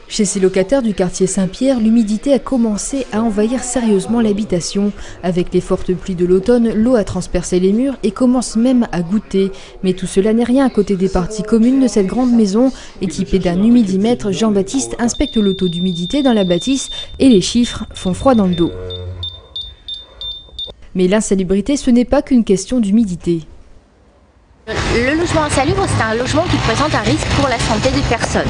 Chez ces locataires du quartier Saint-Pierre, l'humidité a commencé à envahir sérieusement l'habitation. Avec les fortes pluies de l'automne, l'eau a transpercé les murs et commence même à goutter. Mais tout cela n'est rien à côté des parties communes de cette grande maison. Équipée d'un humidimètre, Jean-Baptiste inspecte le taux d'humidité dans la bâtisse et les chiffres font froid dans le dos. Mais l'insalubrité, ce n'est pas qu'une question d'humidité. Le logement insalubre, c'est un logement qui présente un risque pour la santé des personnes.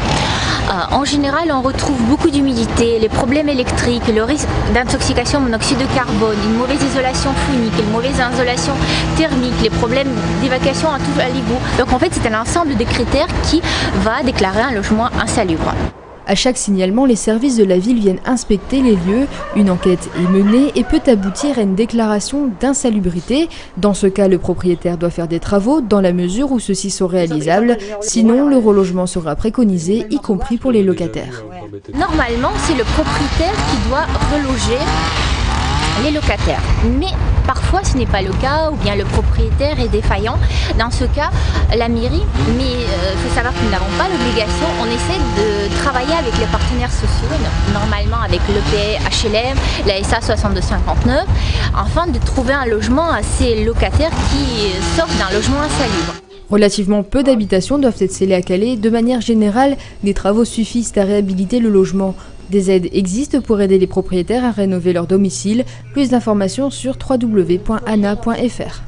En général, on retrouve beaucoup d'humidité, les problèmes électriques, le risque d'intoxication au monoxyde de carbone, une mauvaise isolation phonique, une mauvaise isolation thermique, les problèmes d'évacuation à l'égout. Donc en fait, c'est un ensemble de critères qui va déclarer un logement insalubre. À chaque signalement, les services de la ville viennent inspecter les lieux. Une enquête est menée et peut aboutir à une déclaration d'insalubrité. Dans ce cas, le propriétaire doit faire des travaux dans la mesure où ceux-ci sont réalisables. Sinon, le relogement sera préconisé, y compris pour les locataires. Normalement, c'est le propriétaire qui doit reloger les locataires. Mais parfois, ce n'est pas le cas, ou bien le propriétaire est défaillant. Dans ce cas, la mairie, mais il faut savoir que nous n'avons pas l'obligation, on essaie de travailler avec les partenaires sociaux, normalement avec l'EPE HLM, la SA 6259, afin de trouver un logement à ces locataires qui sortent d'un logement insalubre. Relativement peu d'habitations doivent être scellées à Calais. De manière générale, des travaux suffisent à réhabiliter le logement. Des aides existent pour aider les propriétaires à rénover leur domicile. Plus d'informations sur www.ana.fr.